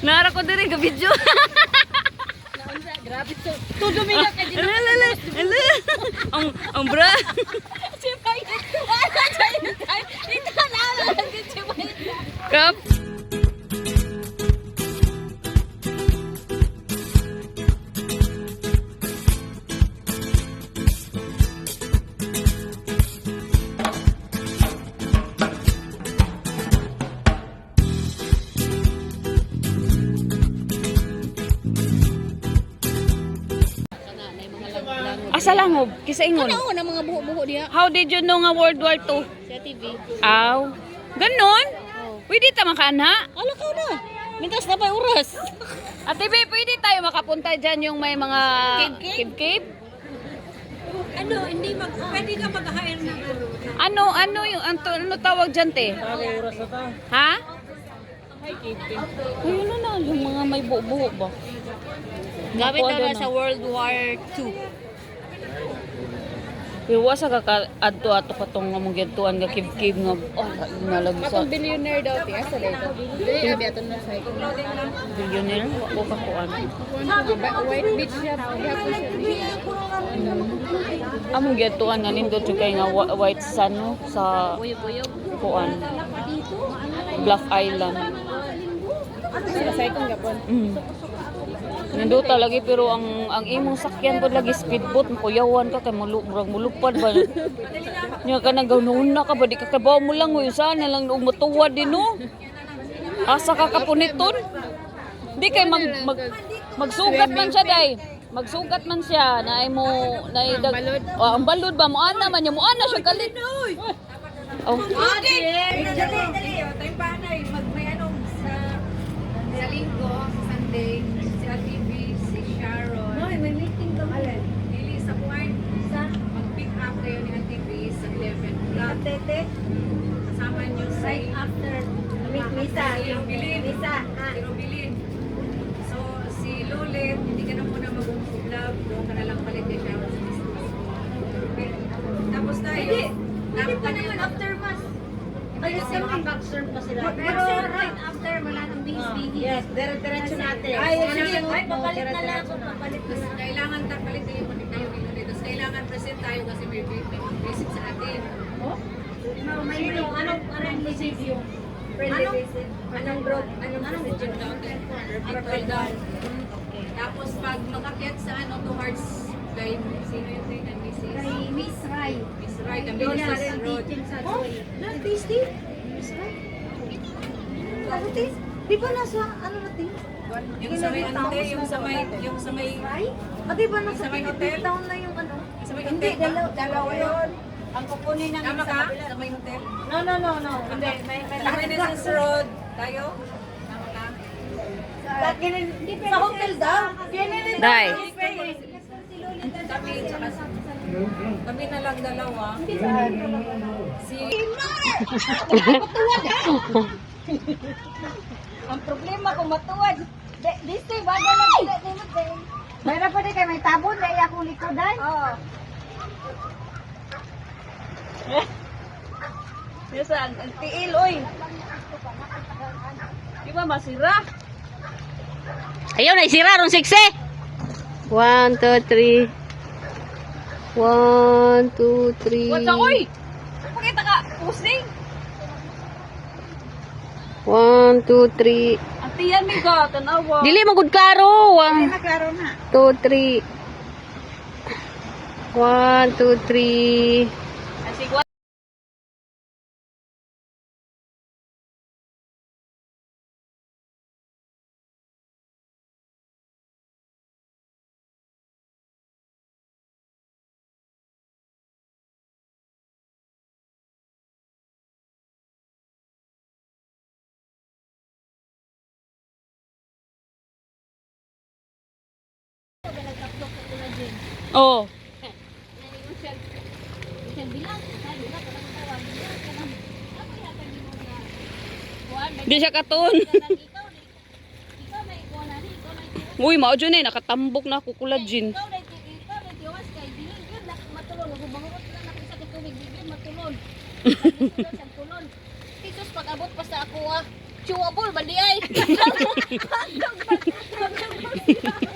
Nara ko diri ga video. Grabe to. Todo minyak kay dito. Ang bra. Sipay. Wala tayo. Ito na lang sipay. Kap. Asa langob? Kisa ingon. Ano na mga buho-buho diha? How did you know nga World War II? Sa TV. Aw. Ganon? Oh. Pwede ta makana? Ala ka na. Mintas na pa oras. Ate Be, pwede tayo makapunta dyan yung may mga cave-cave? Ano, hindi pwede ka mag-hire na Ano yung, ano tawag dyan, te? Ha? Ayun na, yung mga may buo-buo ba? Gamit Nakuha na na. sa World War II. Iwa sa kaka-adto ato katong nga mong gintuan nga cave-cave nga, oh, nalagi sa Katong billionaire daw ti asa dito. Dili abi aton na sa billionaire. Wako ka kuan. White beach siya. Gihapon siya. Among gintuan nga nindot yung kay nga white sun no, sa Buyog-buyog. kuan. Bluff Island. Sila sa ikong gapon. Nando lagi pero ang imong sakyan pod lagi speedboat kuyawan ka kay mulupad ba nya ka nang gawnon na ka ba di ka kabaw mo lang uy sana lang og motuwad din no asa ka kapuniton di kay magsugat man siya day magsugat man siya na ay mo na ang balod ba mo ana man mo ana siya galit oh Dali, tayo panay, may anong sa linggo, sa Sunday, si ATV, si Sharon. May meeting ka alin. Dili sa kuwan, mag-pick up kayo ni ATV sa 11 o'clock. Tete? Kasama niyo sa after Misa. Si Robilin. So, si Lolet, hindi ka na muna mag-vlog, doon ka na lang palit kay Sharon sa business. Okay. Tapos tayo. Pwede pa na yun after mass. Ay, kasi makapag-serve pa sila. Pero right after, wala nang bihis-bihis. Yes, dire-diretso natin. Ay, sige. Ay, papalit na lang ako. Papalit na lang. Kailangan papalit na yung tayo dito. Tapos kailangan present tayo kasi may visit sa atin. Oh? Anong visit yung? Friendly visit. Anong road? Anong visit yung natin? April down. Okay. Tapos pag makakyat sa towards kay sino yung train and Mrs. Kay Miss Rai. Miss Rai, kami na sa road. Oh, tasty. Miss Rai. Di ba nasa ano natin? Yung sa may yung sa may Di ba nasa sa may hotel? town na yung ano? Sa may Hindi, hotel. dalawa yun. Ang kukunin ng Tama ka? Sa may hotel? No. Hindi, may Renaissance Road. Tayo? Tama ka? Sa hotel daw. Kinin Day. Kami na lang dalawa. Si Ang problema kung matuwad. This time, bago lang sila ni Matay. Mayroon pa din kayo, may tabon na akong likodan. Oo. Yes, ang tiil oy. Di ba masira? Ayaw na isira ron 6 1 2 3 1 2 3 Wala oy. Pakita ka pusing. 1 2 3 Ang tiyan mi ka tanawa. Dili magud klaro. Naklaro na. 2 3 1 2 3 Ay, sige. Oh. Di siya katon. Uy, mao dyan eh, nakatambok na ako collagen. Tisos pag-abot pa sa ako chewable ba di ay?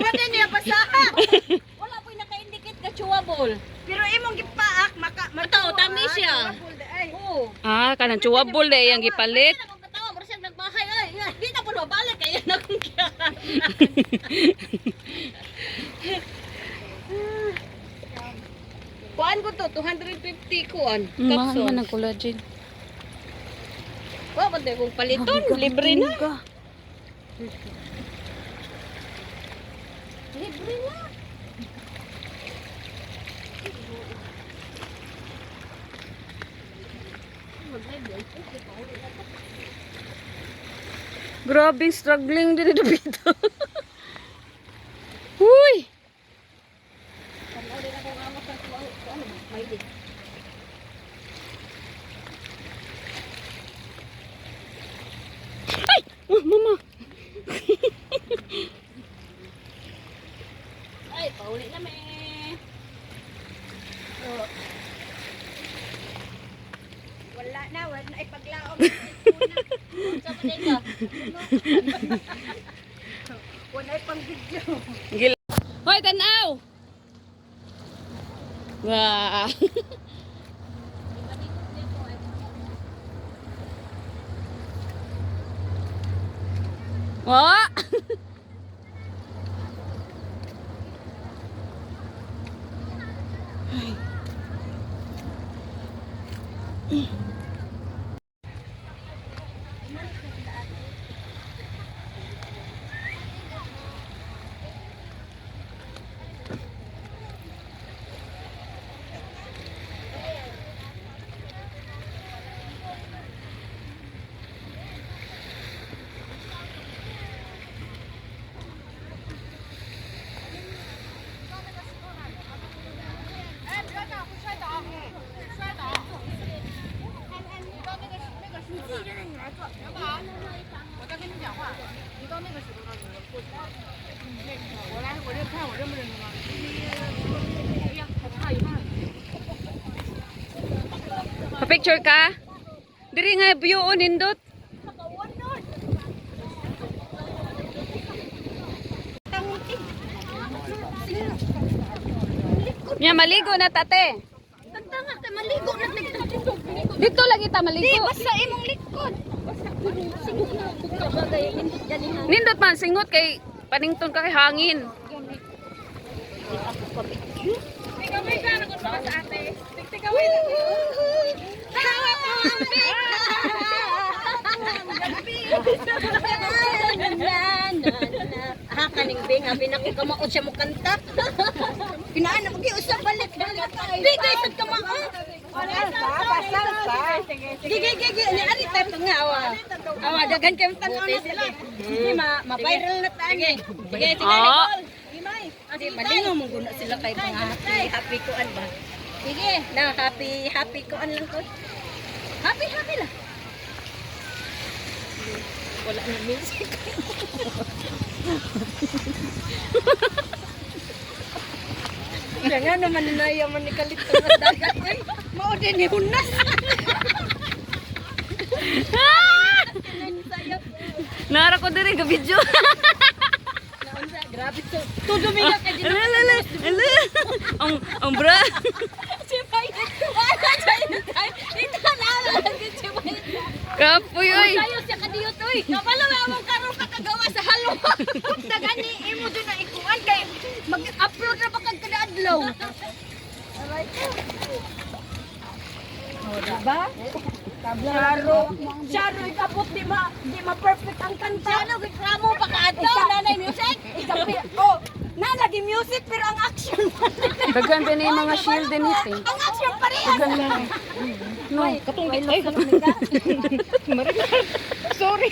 Ano niya pasaha? Wala po naka-indicate ka chewable. Pero imong gipaak Ito, tamis siya. Oo. Ah, kanang chewable day ang gipalit. Ako katawa, pero siya nagbahay ay. Hindi na po mabalik kaya na kung kaya. Kuan ko to, 250 kuan. Mahal Capsule. man ang collagen. Wa ba kung paliton, libre na. Libre na. Grabe, struggling din dito. Uy! Ay! Oh, mama! Ay, pauli na me. Wala na ipaglaom. Sa patay ka. Wala pang video. Gil. Hoy, tanaw! Wah! Wah! Pa-picture ka? Diri nga view o nindot. Nya maligo na tate. Tantanga kay maligo na nagtatindog. Dito lang kita maligo. Basta imong likod. Singot na buka bagay hindi ganin na. Nindot man singot kay panington ka kay hangin. Kaning bing abi nakikamaot siya mo kanta. Pinaan na mag-iusap balik. Di guys sad ka maa. Gigi, ni ari tayo nga awa. Awa dagan kay tanaw na sila. Hindi ma-viral na tayo. Sige, sige. Ah. Adi malingaw mong guna sila kay mga happy kuan ba. Sige. Na happy kuan lang ko. Happy lang. Wala na music. Kaya nga naman nayaman ni Kalito na dagat. Ay, mao din ni Hunas. Nara ko diri ga video. Grabe to. Tudumiga kay Gino. Ang bra. Si Pai. Wala tayo tayo. Ito na lang si Pai. Kapoy oy. Tayo siya kadiyot oy. Kapalo among karon kakagawa sa halo. Dagani imo dun na ikuan kay mag-upload ra ba kag kada adlaw. Oh, diba? Charo, ikapot di ma perfect ang kanta. Charo, reklamo pa ka ato. Nanay music. Oh, nalagi music pero ang action Daghan din yung mga shield din ito. ang action parehas. No, katong ay. Sorry.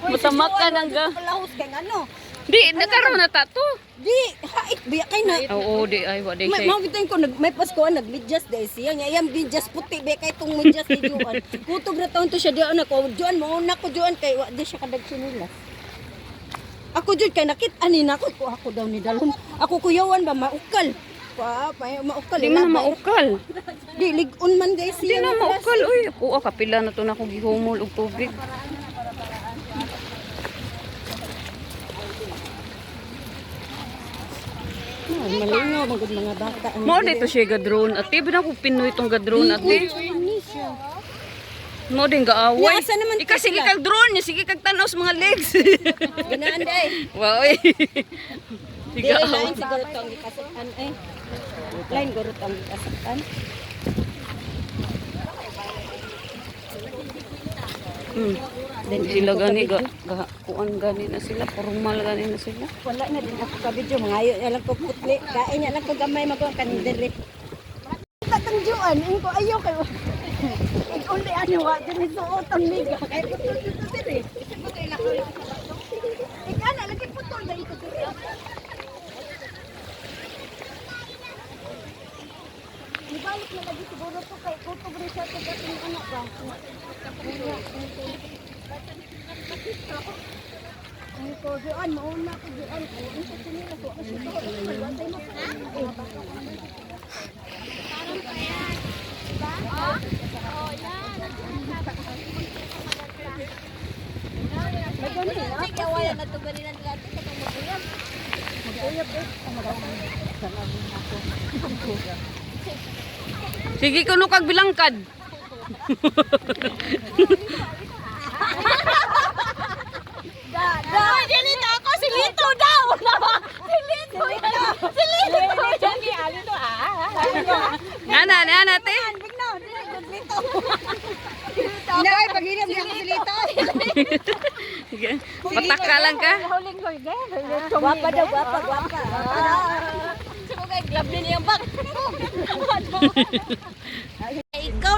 Matamak ka nang ga. Palahos kay ano? Di nagkaroon na tato. Di, hait biya kay na. Oo, di ay wa di May siya. mga gitin ko may Paskoan nagmedyas dahil siya nga iyang medyas puti be kay tong medyas ni Juan. Kutog na taon to siya diyan ako. Juan mo na ko Juan kay wa di siya kadag sinilas. Ako jud kay nakit ani na ako daw ni dalon. Ako kuyawan ba maukal. pa, maukal. Di man na maukal. Di, ligon man guys Di siya. na maukal. Uy, ako kapila na to na akong gihumol og tubig. Malingaw, magod mga bata. Mao dito siya gadron. Ate, bilang ko Pinoy itong gadron ate. Mo din gaaway. Asa naman to Ika sige sila? kag drone, niya sige kag tanaw sa mga legs. Ganaan day. Wow. Eh. Di, Sige. lain siguro to ang gikasaktan eh. Lain siguro to ang gikasaktan. Then sila gani kuan gani na sila, formal gani na sila. Wala na din ako ka video, mga ayo na lang ko putli. Kain na lang ko gamay magawang kanindere. Tatang juan, ang ko ayaw kayo. Uli ano wa din isuot ang miga. Kaya putol dito dire. Ika na lagi putol na ito dire. Ibalik na lagi siguro to kay kutog rin siya sa ating anak ba. Ang ko diyan mauna ko diyan ko. Ang sa sinila ko. Sige kuno kag bilangkad. Hoy, dilito ako si Lito daw. Si Lito. Si Lito. Ana te. Inay, pag-inam niya ako silita. Pataka lang ka. Guwapa daw, guwapa. Sumugay glove din yung bag. Ikaw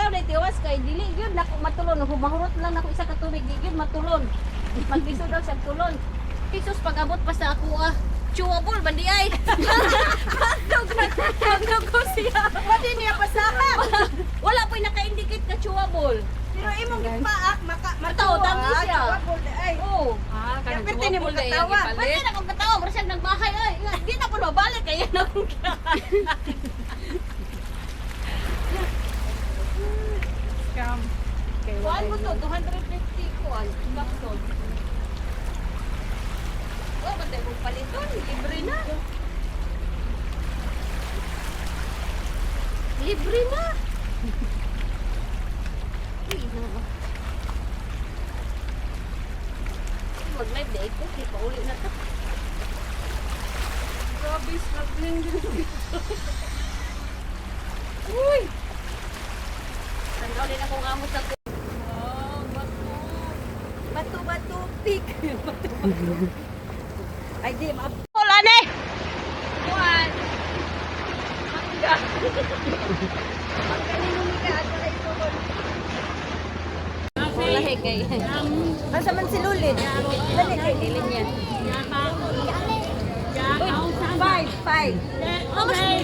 na tiwas kay dili gyud nako matulon humahurot lang nako isa ka tubig di gyud matulon. Magbiso daw sa tulon. Isus pag-abot pa sa ako chewable bandi ay. Pagdog ko siya. Pwede niya pasaha. Wala pa naka-indicate na chewable. Pero imong gipaak, Mataw tangi siya. Ay, Oh. Kaya pwede niya mo katawa. Pwede na kong katawa, pero siya nagbahay ay. Di na ko nabalik kaya na kong Scam. kuhan mo to, 250 kuhan. Bakson. Oh, batay mong paliton. Libre na. Libre na. Mag-live day ko, di pa uli na to. Grabe, struggling din dito. Uy! Tanaw din akong amo sa Bato, pik. Ay, di, Wala na eh! Juan. Magkanino ni ka ato ay tuhod. Wala eh kay. Asa man si Lulin? Dali kay Lilin niya. Five. Okay.